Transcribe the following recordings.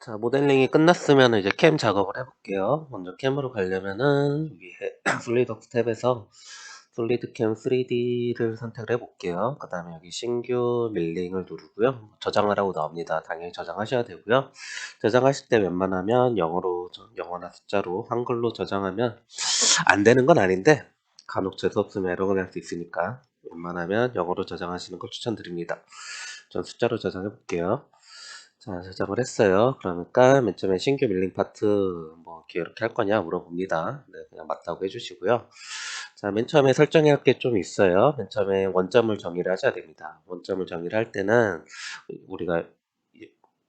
자, 모델링이 끝났으면 이제 캠 작업을 해볼게요. 먼저 캠으로 가려면은 위에 솔리드웍스 탭에서 솔리드캠 3D를 선택을 해볼게요. 그 다음에 여기 신규 밀링을 누르고요. 저장하라고 나옵니다. 당연히 저장하셔야 되고요. 저장하실 때 웬만하면 영어나 숫자로 한글로 저장하면 안 되는 건 아닌데 간혹 재수없으면 에러가 날 수 있으니까 웬만하면 영어로 저장하시는 걸 추천드립니다. 전 숫자로 저장해 볼게요. 자, 저장을 했어요. 그러니까 맨 처음에 신규 밀링 파트 뭐 이렇게 할 거냐 물어봅니다. 네, 그냥 맞다고 해주시고요. 자, 맨 처음에 설정해야 할 게 좀 있어요. 맨 처음에 원점을 정의를 하셔야 됩니다. 원점을 정의를 할 때는 우리가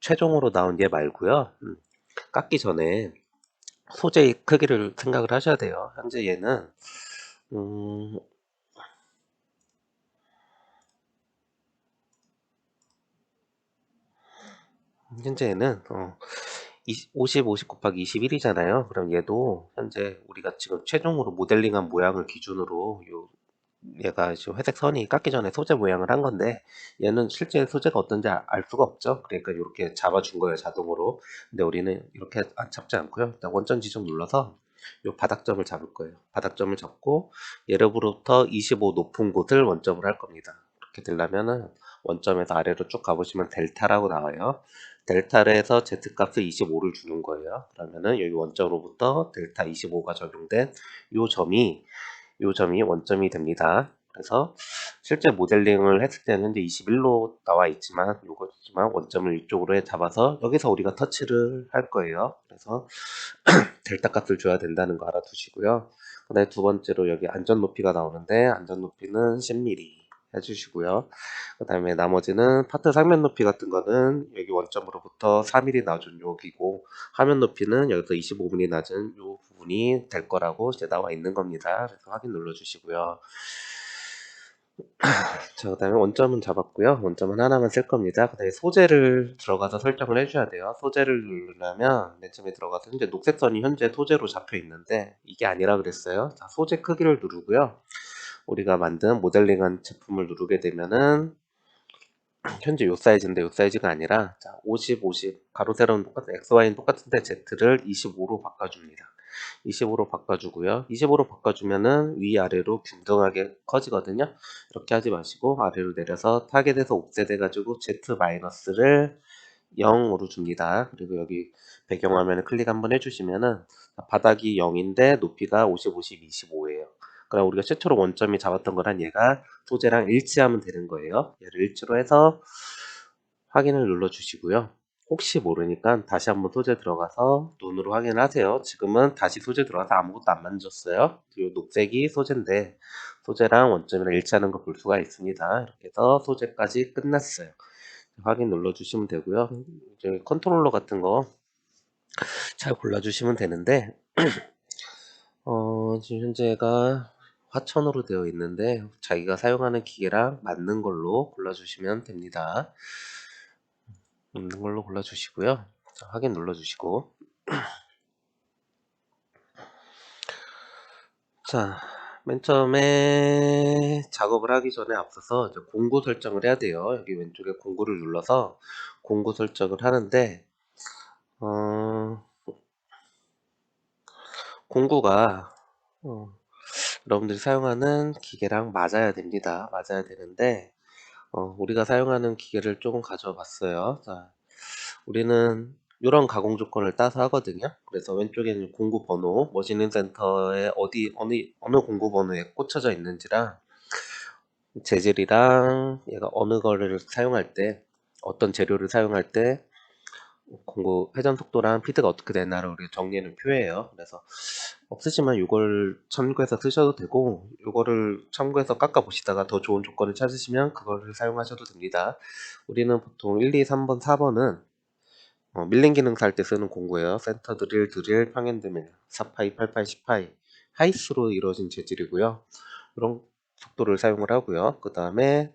최종으로 나온 얘 말고요. 깎기 전에 소재의 크기를 생각을 하셔야 돼요. 현재 얘는 음, 현재 얘는 50 곱하기 21이잖아요. 그럼 얘도 현재 우리가 지금 최종으로 모델링한 모양을 기준으로 얘가 지금 회색 선이 깎기 전에 소재 모양을 한 건데 얘는 실제 소재가 어떤지 알 수가 없죠. 그러니까 이렇게 잡아준 거예요, 자동으로. 근데 우리는 이렇게 잡지 않고요. 일단 원점 지점 눌러서 요 바닥점을 잡을 거예요. 바닥점을 잡고 얘로부터 25 높은 곳을 원점으로 할 겁니다. 이렇게 되려면은 원점에서 아래로 쭉 가보시면 델타라고 나와요. 델타를 해서 Z값을 25를 주는 거예요. 그러면은 여기 원점으로부터 델타 25가 적용된 요 점이 원점이 됩니다. 그래서 실제 모델링을 했을 때는 현재 21로 나와 있지만 요거지만 원점을 이쪽으로 잡아서 여기서 우리가 터치를 할 거예요. 그래서 델타 값을 줘야 된다는 거 알아두시고요. 그 다음에 두 번째로 여기 안전 높이가 나오는데 안전 높이는 10mm 해주시고요. 그 다음에 나머지는 파트 상면 높이 같은 거는 여기 원점으로부터 4mm 낮은 여기고 화면 높이는 여기서 25mm 낮은 요 부분이 될 거라고 이제 나와 있는 겁니다. 그래서 확인 눌러주시고요. 자, 그 다음에 원점은 잡았고요. 원점은 하나만 쓸 겁니다. 그 다음에 소재를 들어가서 설정을 해줘야 돼요. 소재를 누르려면 맨 처음에 들어가서 현재 녹색선이 현재 소재로 잡혀 있는데 이게 아니라 그랬어요. 자, 소재 크기를 누르고요. 우리가 만든 모델링한 제품을 누르게 되면은 현재 요 사이즈인데 요 사이즈가 아니라 자, 50, 50 가로 세로는 똑같은 XY는 똑같은데 Z를 25로 바꿔줍니다. 25로 바꿔주고요. 25로 바꿔주면은 위아래로 균등하게 커지거든요. 이렇게 하지 마시고 아래로 내려서 타겟에서 옵셋 해가지고 Z-를 0으로 줍니다. 그리고 여기 배경화면을 클릭 한번 해주시면은 바닥이 0인데 높이가 50, 50, 25예요. 그럼 우리가 최초로 원점이 잡았던 거랑 얘가 소재랑 일치하면 되는 거예요. 얘를 일치로 해서 확인을 눌러 주시고요. 혹시 모르니까 다시 한번 소재 들어가서 눈으로 확인을 하세요. 지금은 다시 소재 들어가서 아무것도 안 만졌어요. 이 녹색이 소재인데 소재랑 원점이랑 일치하는 걸 볼 수가 있습니다. 이렇게 해서 소재까지 끝났어요. 확인 눌러주시면 되고요. 이제 컨트롤러 같은 거 잘 골라주시면 되는데 지금 현재가 화천으로 되어 있는데 자기가 사용하는 기계랑 맞는 걸로 골라주시면 됩니다. 맞는 걸로 골라주시고요. 자, 확인 눌러주시고 자, 맨 처음에 작업을 하기 전에 앞서서 이제 공구 설정을 해야 돼요. 여기 왼쪽에 공구를 눌러서 공구 설정을 하는데 어, 공구가 여러분들이 사용하는 기계랑 맞아야 됩니다. 맞아야 되는데 우리가 사용하는 기계를 조금 가져와 봤어요. 자, 우리는 이런 가공 조건을 따서 하거든요. 그래서 왼쪽에는 공구 번호, 머신링 센터에 어느 공구 번호에 꽂혀져 있는지랑 재질이랑 얘가 어느 거를 사용할 때 어떤 재료를 사용할 때 공구 회전 속도랑 피드가 어떻게 되나를 우리가 정리해놓은 표예요. 그래서 없으시면 이걸 참고해서 쓰셔도 되고 이거를 참고해서 깎아 보시다가 더 좋은 조건을 찾으시면 그거를 사용하셔도 됩니다. 우리는 보통 1, 2, 3번, 4번은 밀링 기능 살 때 쓰는 공구예요. 센터 드릴, 평행드 밀, 4파이, 8파이, 10파이 하이스로 이루어진 재질이고요. 이런 속도를 사용을 하고요. 그 다음에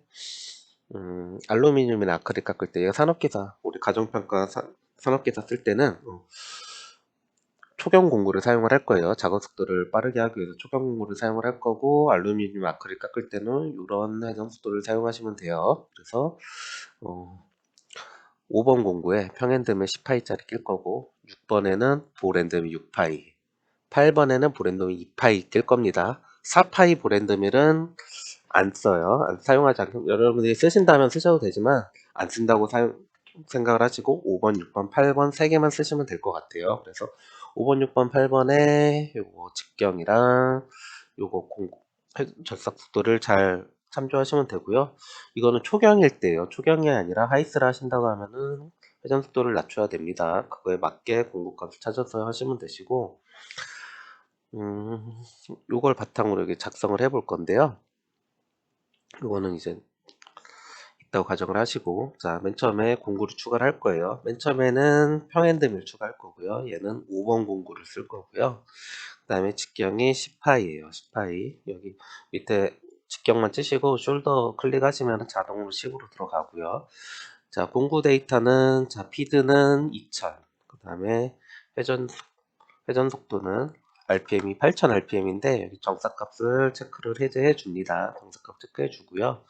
알루미늄이나 아크릴 깎을 때 산업기사 우리 가정평가 산업기사 쓸 때는 초경 공구를 사용을 할 거예요. 작업 속도를 빠르게 하기 위해서 초경 공구를 사용을 할 거고 알루미늄 아크릴 깎을 때는 이런 회전 속도를 사용하시면 돼요. 그래서 5번 공구에 평엔드면 10파이짜리 낄 거고 6번에는 보랜드밀 6파이 8번에는 보랜드밀 2파이 낄 겁니다. 4파이 보랜드밀은 안 써요. 사용하지 않고 여러분들이 쓰신다면 쓰셔도 되지만 안 쓴다고 생각을 하시고 5번, 6번, 8번 3개만 쓰시면 될 것 같아요. 그래서 5번, 6번, 8번에 요거 직경이랑 요거 절삭 속도를 잘 참조하시면 되고요. 이거는 초경일 때예요. 초경이 아니라 하이스를 하신다고 하면은 회전 속도를 낮춰야 됩니다. 그거에 맞게 공급값을 찾아서 하시면 되시고 음, 요걸 바탕으로 이렇게 작성을 해볼 건데요. 요거는 이제 있다고 가정을 하시고 자, 맨 처음에 공구를 추가를 할 거예요. 맨 처음에는 평엔드밀 추가할 거고요. 얘는 5번 공구를 쓸 거고요. 그 다음에 직경이 10파이예요. 10파이 여기 밑에 직경만 치시고 숄더 클릭하시면 자동으로 10으로 들어가고요. 자, 공구 데이터는 자 피드는 2000, 그 다음에 회전 속도는 RPM이 8000 RPM인데 여기 정사값을 체크를 해제해 줍니다. 정사값 체크해 주고요.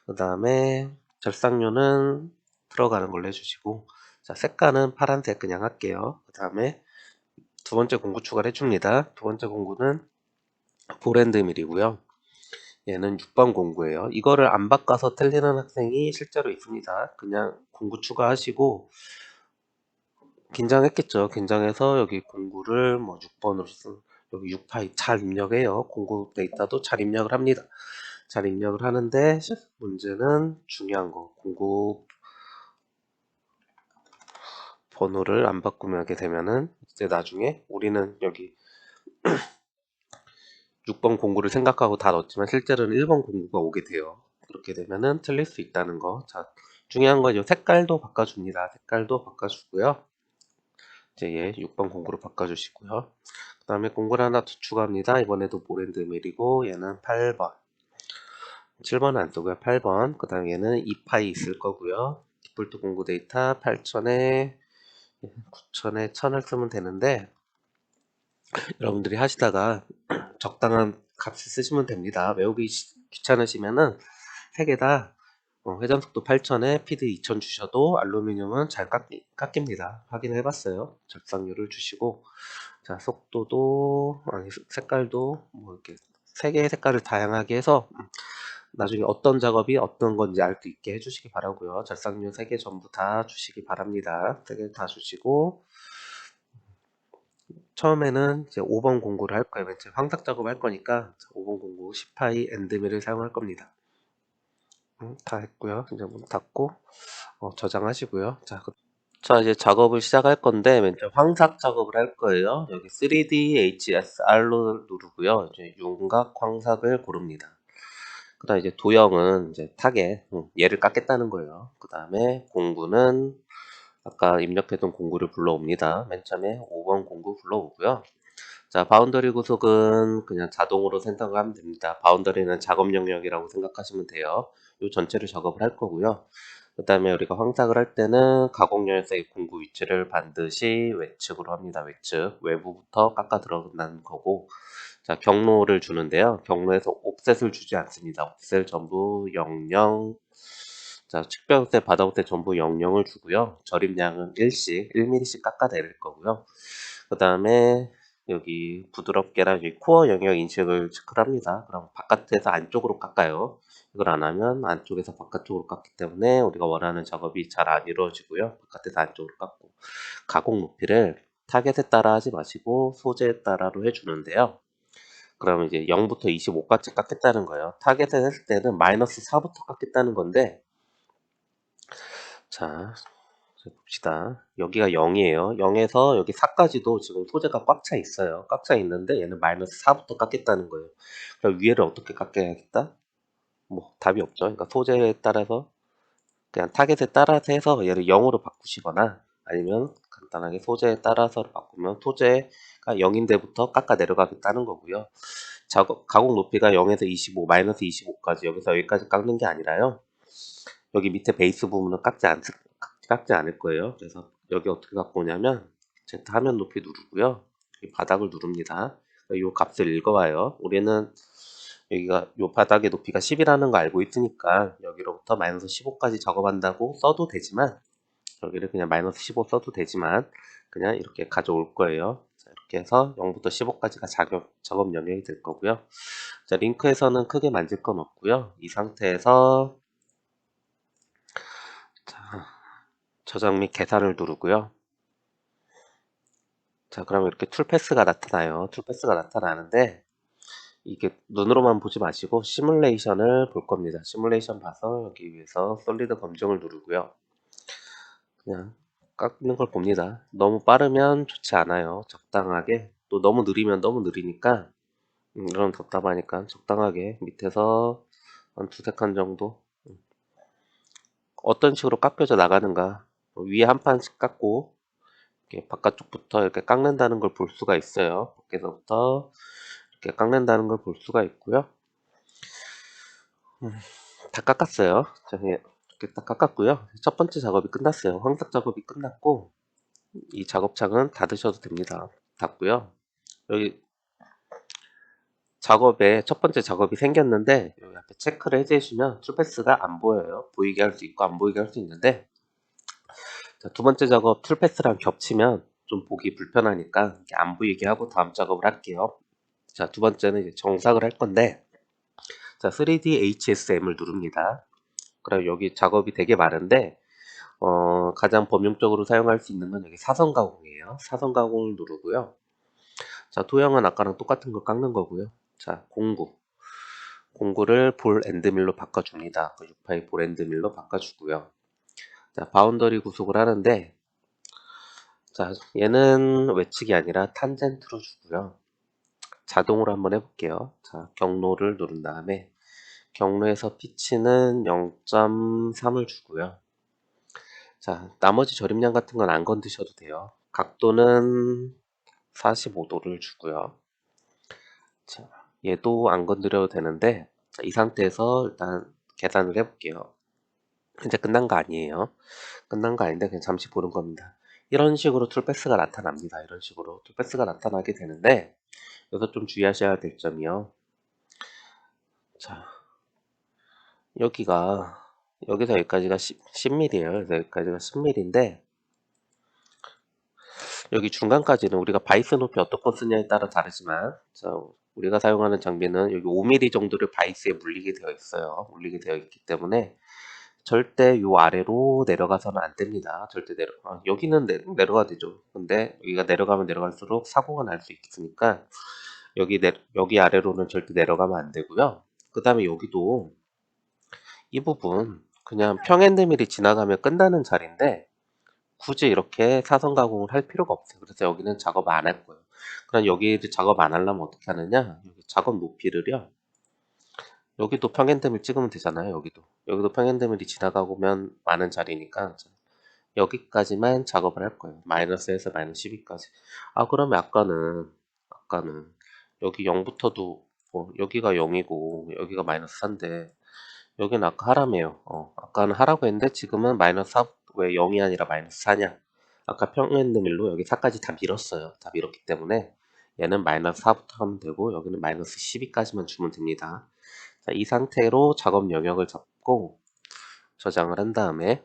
그 다음에 절삭료는 들어가는 걸로 해주시고 자, 색깔은 파란색 그냥 할게요. 그 다음에 두 번째 공구 추가를 해줍니다. 두 번째 공구는 보랜드밀이고요. 얘는 6번 공구예요. 이거를 안 바꿔서 틀리는 학생이 실제로 있습니다. 그냥 공구 추가하시고 긴장했겠죠. 긴장해서 여기 공구를 뭐 6번으로 여기 6파이 잘 입력해요. 공구 데이터도 잘 입력을 합니다. 잘 입력을 하는데 문제는 중요한 거 공구 번호를 안 바꾸게 되면은 이제 나중에 우리는 여기 6번 공구를 생각하고 다 넣었지만 실제로는 1번 공구가 오게 돼요. 그렇게 되면은 틀릴 수 있다는 거. 자, 중요한 건 이 색깔도 바꿔줍니다. 색깔도 바꿔주고요. 이제 얘 6번 공구로 바꿔주시고요. 그 다음에 공구를 하나 더 추가합니다. 이번에도 보랜드밀이고 얘는 8번. 7번은 안 쓰고요. 8번. 그 다음에 얘는 2파이 있을 거고요. 디폴트 공구 데이터 8000에 9000에 1000을 쓰면 되는데 여러분들이 하시다가 적당한 값을 쓰시면 됩니다. 외우기 귀찮으시면은 3개 다 회전 속도 8000에 피드 2000 주셔도 알루미늄은 잘 깎입니다. 확인해 봤어요. 절삭률을 주시고 자, 속도도 아니 색깔도 뭐 이렇게 3개의 색깔을 다양하게 해서 나중에 어떤 작업이 어떤 건지 알 수 있게 해주시기 바라고요. 절삭률 3개 전부 다 주시기 바랍니다. 3개 다 주시고 처음에는 이제 5번 공구를 할 거예요. 맨 처음 황삭 작업을 할 거니까 5번 공구 10파이 엔드밀을 사용할 겁니다. 다 했고요. 이제 문 닫고 저장하시고요. 자, 이제 작업을 시작할 건데 맨 처음 황삭 작업을 할 거예요. 여기 3D HSR로 누르고요. 이제 윤곽 황삭을 고릅니다. 그 다음에 이제 도형은 이제 타겟 얘를 깎겠다는 거예요. 그 다음에 공구는 아까 입력했던 공구를 불러옵니다. 맨 처음에 5번 공구 불러오고요. 자, 바운더리 구속은 그냥 자동으로 생성을 하면 됩니다. 바운더리는 작업 영역이라고 생각하시면 돼요. 이 전체를 작업을 할 거고요. 그 다음에 우리가 황삭을 할 때는 가공열쇠의 공구 위치를 반드시 외측으로 합니다. 외측. 외부부터 깎아 들어간다는 거고. 자, 경로를 주는데요. 경로에서 옵셋을 주지 않습니다. 옵셋 전부 00. 자, 측벽세, 바닥세 전부 00을 주고요. 절입량은 1mm씩 깎아 내릴 거고요. 그 다음에 여기 부드럽게랑 여기 코어 영역 인식을 체크를 합니다. 그럼 바깥에서 안쪽으로 깎아요. 이걸 안 하면 안쪽에서 바깥쪽으로 깎기 때문에 우리가 원하는 작업이 잘 안 이루어지고요. 바깥에서 안쪽으로 깎고 가공 높이를 타겟에 따라 하지 마시고 소재에 따라로 해주는데요. 그러면 이제 0부터 25까지 깎겠다는 거예요. 타겟을 했을 때는 마이너스 4부터 깎겠다는 건데 자, 봅시다. 여기가 0이에요. 0에서 여기 4까지도 지금 소재가 꽉 차 있어요. 꽉 차 있는데 얘는 마이너스 4부터 깎겠다는 거예요. 그럼 위에를 어떻게 깎아야겠다? 뭐 답이 없죠. 그러니까 소재에 따라서 그냥 타겟에 따라서 해서 얘를 0으로 바꾸시거나 아니면 간단하게 소재에 따라서 바꾸면 소재가 0인데부터 깎아 내려가겠다는 거고요. 가공 높이가 0에서 25, 마이너스 25까지 여기서 여기까지 깎는 게 아니라요. 여기 밑에 베이스 부분은 깎지 않을 거예요. 그래서 여기 어떻게 갖고 오냐면 Z 화면 높이 누르고요. 이 바닥을 누릅니다. 이 값을 읽어와요. 우리는 여기가 이 바닥의 높이가 10이라는 거 알고 있으니까 여기로부터 마이너스 15까지 작업한다고 써도 되지만 여기를 그냥 마이너스 15 써도 되지만 그냥 이렇게 가져올 거예요. 자, 이렇게 해서 0부터 15까지가 작업 영역이 될 거고요. 자, 링크에서는 크게 만질 건 없고요. 이 상태에서 자, 저장 및 계산을 누르고요. 자, 그럼 이렇게 툴패스가 나타나요. 툴패스가 나타나는데 이게 눈으로만 보지 마시고 시뮬레이션을 볼 겁니다. 시뮬레이션 봐서 여기 위에서 솔리드 검증을 누르고요. 그냥 깎는 걸 봅니다. 너무 빠르면 좋지 않아요. 적당하게. 또 너무 느리면 너무 느리니까 이런 답답하니까 적당하게 밑에서 한 두세 칸 정도 어떤 식으로 깎여져 나가는가 위에 한 판씩 깎고 이렇게 바깥쪽부터 이렇게 깎는다는 걸 볼 수가 있어요. 밖에서부터 이렇게 깎는다는 걸 볼 수가 있고요. 다 깎았어요. 자, 예, 이렇게 딱 깎았고요. 첫 번째 작업이 끝났어요. 황색 작업이 끝났고 이 작업창은 닫으셔도 됩니다. 닫고요. 여기 작업에 첫 번째 작업이 생겼는데 여기 앞에 체크를 해주시면 툴패스가 안 보여요. 보이게 할 수 있고 안 보이게 할 수 있는데 자, 두 번째 작업 툴패스랑 겹치면 좀 보기 불편하니까 이렇게 안 보이게 하고 다음 작업을 할게요. 자, 두 번째는 이제 정삭을 할 건데 자, 3D HSM을 누릅니다. 그럼 여기 작업이 되게 많은데 가장 범용적으로 사용할 수 있는 건 여기 사선 가공이에요. 사선 가공을 누르고요. 자, 도형은 아까랑 똑같은 거 깎는 거고요. 자, 공구를 볼 엔드밀로 바꿔줍니다. 6파이 볼 엔드밀로 바꿔주고요. 자, 바운더리 구속을 하는데 자, 얘는 외측이 아니라 탄젠트로 주고요. 자동으로 한번 해볼게요. 자, 경로를 누른 다음에 경로에서 피치는 0.3을 주고요. 자, 나머지 절임량 같은 건 안 건드셔도 돼요. 각도는 45도를 주고요. 자, 얘도 안 건드려도 되는데 자, 이 상태에서 일단 계산을 해볼게요. 이제 끝난 거 아니에요. 끝난 거 아닌데 그냥 잠시 보는 겁니다. 이런 식으로 툴패스가 나타납니다. 이런 식으로 툴패스가 나타나게 되는데 여기서 좀 주의하셔야 될 점이요. 자, 여기서 여기까지가 10mm예요. 그래서 여기까지가 10mm인데 여기 중간까지는 우리가 바이스 높이 어떤 거 쓰냐에 따라 다르지만 자, 우리가 사용하는 장비는 여기 5mm 정도를 바이스에 물리게 되어 있어요. 물리게 되어 있기 때문에 절대 요 아래로 내려가서는 안 됩니다. 절대 여기는 내려가 되죠. 근데 여기가 내려가면 내려갈수록 사고가 날 수 있으니까 여기 아래로는 절대 내려가면 안 되고요. 그 다음에 여기도 이 부분 그냥 평엔드밀이 지나가면 끝나는 자리인데 굳이 이렇게 사선 가공을 할 필요가 없어요. 그래서 여기는 작업 안 할 거예요. 그럼 여기를 작업 안 하려면 어떻게 하느냐? 여기 작업 높이를요. 여기도 평엔드밀 찍으면 되잖아요. 여기도 평엔드밀이 지나가면 많은 자리니까 여기까지만 작업을 할 거예요. 마이너스에서 마이너스 12까지. 아, 그러면 아까는 여기 0부터도 여기가 0이고 여기가 마이너스 4인데 여기는 아까 하라며요. 아까는 하라고 했는데 지금은 마이너스 4, 왜 0이 아니라 마이너스 4냐? 아까 평행드밀로 여기 4까지 다 밀었어요. 다 밀었기 때문에 얘는 마이너스 4부터 하면 되고 여기는 마이너스 12까지만 주면 됩니다. 자, 이 상태로 작업 영역을 잡고 저장을 한 다음에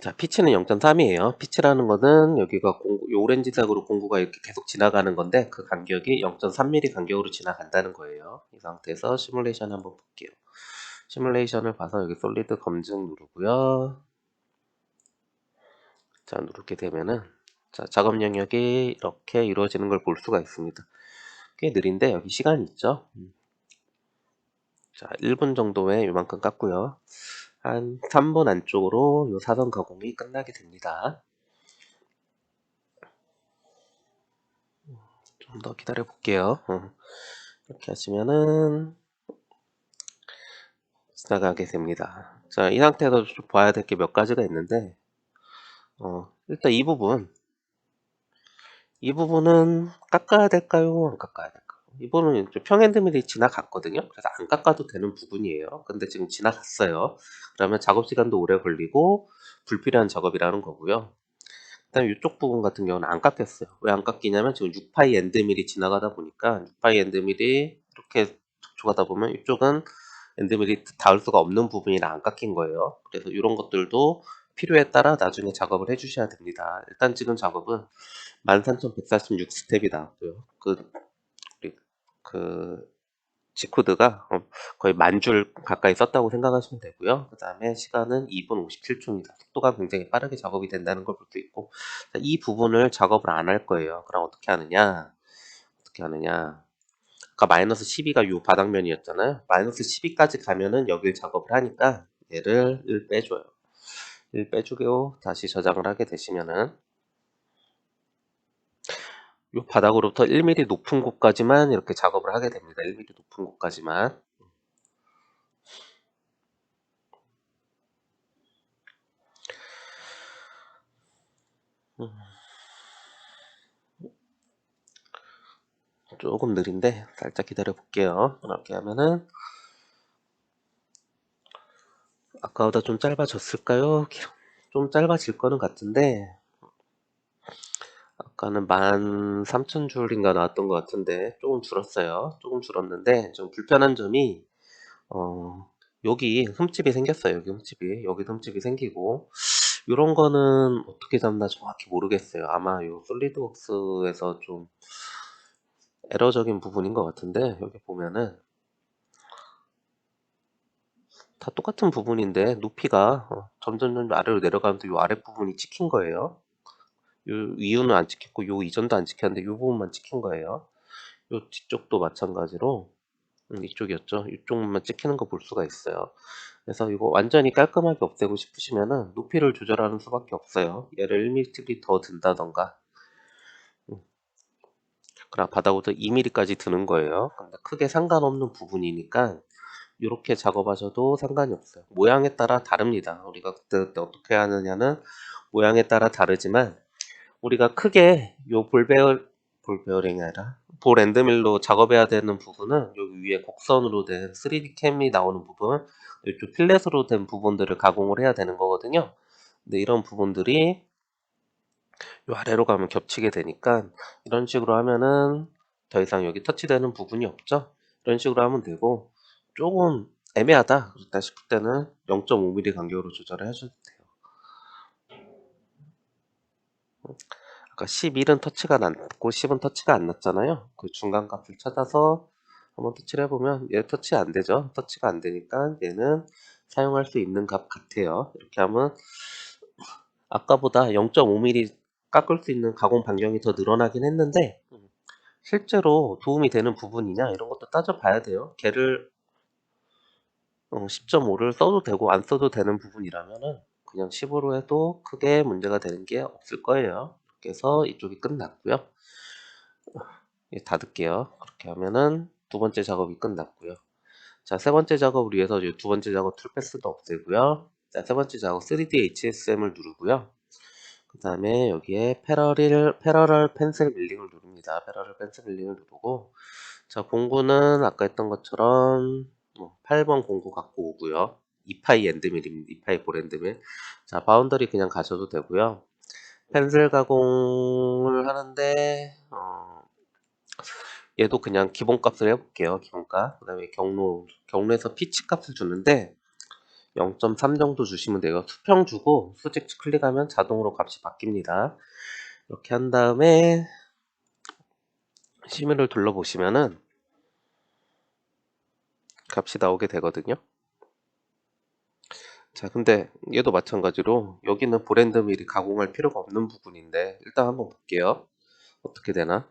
자, 피치는 0.3이에요. 피치라는 거는 여기가 요 오렌지색으로 공구가 이렇게 계속 지나가는 건데 그 간격이 0.3mm 간격으로 지나간다는 거예요. 이 상태에서 시뮬레이션 한번 볼게요. 시뮬레이션을 봐서 여기 솔리드 검증 누르고요. 자, 누르게 되면은 자, 작업 영역이 이렇게 이루어지는 걸 볼 수가 있습니다. 꽤 느린데 여기 시간이 있죠. 자, 1분 정도에 이만큼 깎고요. 한 3분 안쪽으로 이 사선 가공이 끝나게 됩니다. 좀 더 기다려 볼게요. 이렇게 하시면은 지나가게 됩니다. 자, 이 상태에서 좀 봐야 될 게 몇 가지가 있는데 일단 이 부분은 깎아야 될까요? 안 깎아야 될까요? 이 부분은 좀 평행드밀이 지나갔거든요. 그래서 안 깎아도 되는 부분이에요. 근데 지금 지나갔어요. 그러면 작업 시간도 오래 걸리고 불필요한 작업이라는 거고요. 그다음에 이쪽 부분 같은 경우는 안 깎였어요. 왜 안 깎이냐면 지금 6파이 엔드밀이 지나가다 보니까 6파이 엔드밀이 이렇게 접촉하다 보면 이쪽은 엔드밀이 닿을 수가 없는 부분이라 안 깎인 거예요. 그래서 이런 것들도 필요에 따라 나중에 작업을 해주셔야 됩니다. 일단 지금 작업은 13,146 스텝이 나왔고요. 그 G코드가 거의 10,000줄 가까이 썼다고 생각하시면 되고요. 그 다음에 시간은 2분 57초입니다. 속도가 굉장히 빠르게 작업이 된다는 걸 볼 수 있고, 이 부분을 작업을 안 할 거예요. 그럼 어떻게 하느냐? 아까 마이너스 12가 요 바닥면이었잖아요. 마이너스 12까지 가면은 여길 작업을 하니까 얘를 1 빼줘요. 1 빼주고 다시 저장을 하게 되시면은 요 바닥으로부터 1mm 높은 곳까지만 이렇게 작업을 하게 됩니다. 1mm 높은 곳까지만. 조금 느린데 살짝 기다려 볼게요. 이렇게 하면은 아까보다 좀 짧아졌을까요? 좀 짧아질 거는 같은데 아까는 13,000줄인가 나왔던 것 같은데 조금 줄었어요. 조금 줄었는데 좀 불편한 점이 어, 여기 흠집이 생겼어요. 여기 흠집이 생기고 이런 거는 어떻게 잡나 정확히 모르겠어요. 아마 요 솔리드웍스에서 좀 에러적인 부분인 것 같은데 여기 보면은 다 똑같은 부분인데 높이가 점점 아래로 내려가면서 요 아랫부분이 찍힌 거예요. 요 이유는 안 찍혔고 요 이전도 안 찍혔는데 요 부분만 찍힌 거예요. 요 뒤쪽도 마찬가지로 이쪽이었죠. 이쪽만 찍히는 거 볼 수가 있어요. 그래서 이거 완전히 깔끔하게 없애고 싶으시면은 높이를 조절하는 수밖에 없어요. 얘를 1mm 더 든다던가 음, 그럼 바닥부터 2mm까지 드는 거예요. 근데 크게 상관없는 부분이니까 이렇게 작업하셔도 상관이 없어요. 모양에 따라 다릅니다. 우리가 그때 어떻게 하느냐는 모양에 따라 다르지만 우리가 크게 요 볼베어링이 아니라 볼 엔드밀로 작업해야 되는 부분은 여기 위에 곡선으로 된 3D 캠이 나오는 부분, 이쪽 필렛으로 된 부분들을 가공을 해야 되는 거거든요. 근데 이런 부분들이 요 아래로 가면 겹치게 되니까 이런 식으로 하면은 더 이상 여기 터치되는 부분이 없죠. 이런 식으로 하면 되고 조금 애매하다 그렇다 싶을 때는 0.5mm 간격으로 조절을 해줘도 돼요. 아까 11은 터치가 났고 10은 터치가 안 났잖아요. 그 중간 값을 찾아서 한번 터치를 해보면 얘 터치 안 되죠. 터치가 안 되니까 얘는 사용할 수 있는 값 같아요. 이렇게 하면 아까보다 0.5mm 깎을 수 있는 가공 반경이 더 늘어나긴 했는데 실제로 도움이 되는 부분이냐 이런 것도 따져봐야 돼요. 걔를 10.5를 써도 되고 안 써도 되는 부분이라면은 그냥 10으로 해도 크게 문제가 되는 게 없을 거예요. 이렇게 해서 이쪽이 끝났고요. 닫을게요. 그렇게 하면은 두 번째 작업이 끝났고요. 자, 세 번째 작업을 위해서 두 번째 작업 툴패스도 없애고요. 자, 세 번째 작업 3D HSM을 누르고요. 그 다음에 여기에 패러럴 펜슬 밀링을 누릅니다. 패러럴 펜슬 밀링을 누르고 자, 공구는 아까 했던 것처럼 8번 공구 갖고 오고요. 2파이 엔드밀입니다. 2파이 볼 엔드밀. 자, 바운더리 그냥 가셔도 되고요. 펜슬 가공을 하는데 얘도 그냥 기본값을 해볼게요. 기본값. 그 다음에 경로에서 피치 값을 주는데 0.3 정도 주시면 돼요. 수평 주고 수직 클릭하면 자동으로 값이 바뀝니다. 이렇게 한 다음에 시뮬을 둘러보시면은 값이 나오게 되거든요. 자, 근데 얘도 마찬가지로 여기는 브랜드 미리 가공할 필요가 없는 부분인데 일단 한번 볼게요. 어떻게 되나?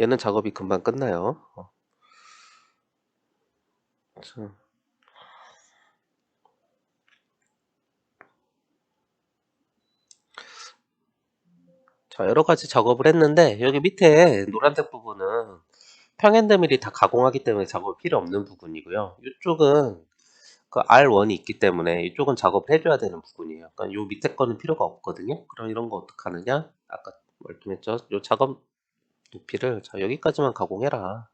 얘는 작업이 금방 끝나요. 자, 자, 여러 가지 작업을 했는데 여기 밑에 노란색 부분은 평엔드밀이 다 가공하기 때문에 작업 필요 없는 부분이고요. 이쪽은 그 R1이 있기 때문에 이쪽은 작업을 해줘야 되는 부분이에요. 그러니까 요 밑에 거는 필요가 없거든요. 그럼 이런 거 어떻게 하느냐? 아까 말씀했죠. 요 작업 높이를 자, 여기까지만 가공해라.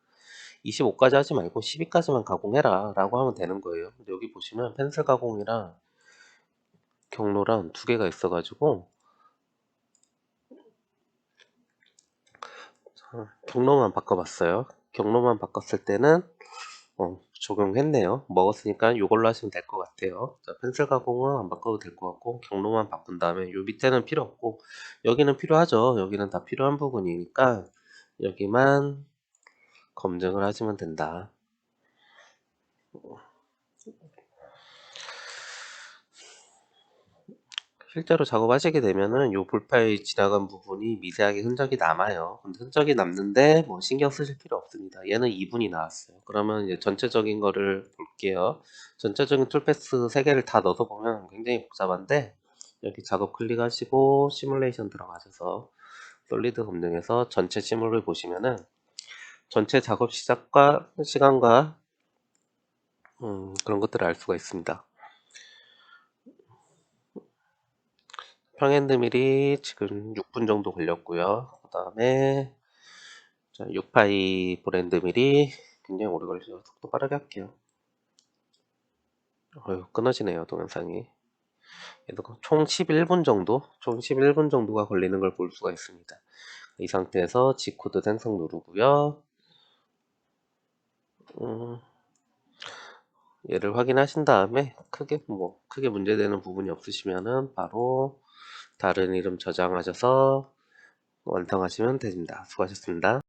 25까지 하지 말고 12까지만 가공해라 라고 하면 되는 거예요. 근데 여기 보시면 펜슬 가공이랑 경로랑 두 개가 있어가지고 경로만 바꿔봤어요. 경로만 바꿨을 때는 적용했네요. 먹었으니까 이걸로 하시면 될 것 같아요. 자, 펜슬 가공은 안 바꿔도 될 것 같고 경로만 바꾼 다음에 요 밑에는 필요 없고 여기는 필요하죠. 여기는 다 필요한 부분이니까 여기만 검증을 하시면 된다. 실제로 작업하시게 되면은 요 볼파에 지나간 부분이 미세하게 흔적이 남아요. 근데 흔적이 남는데 뭐 신경 쓰실 필요 없습니다. 얘는 2분이 나왔어요. 그러면 이제 전체적인 거를 볼게요. 전체적인 툴패스 3개를 다 넣어서 보면 굉장히 복잡한데 여기 작업 클릭하시고 시뮬레이션 들어가셔서 솔리드 검증해서 전체 시뮬을 보시면은 전체 작업 시작과 시간과 그런 것들을 알 수가 있습니다. 평핸드밀이 지금 6분 정도 걸렸고요. 그 다음에 6파이 브랜드밀이 굉장히 오래 걸려서 속도 빠르게 할게요. 끊어지네요, 동영상이. 총 11분 정도? 총 11분 정도가 걸리는 걸 볼 수가 있습니다. 이 상태에서 G코드 생성 누르고요. 얘를 확인하신 다음에 크게 문제되는 부분이 없으시면은 바로 다른 이름 저장하셔서 완성하시면 됩니다. 수고하셨습니다.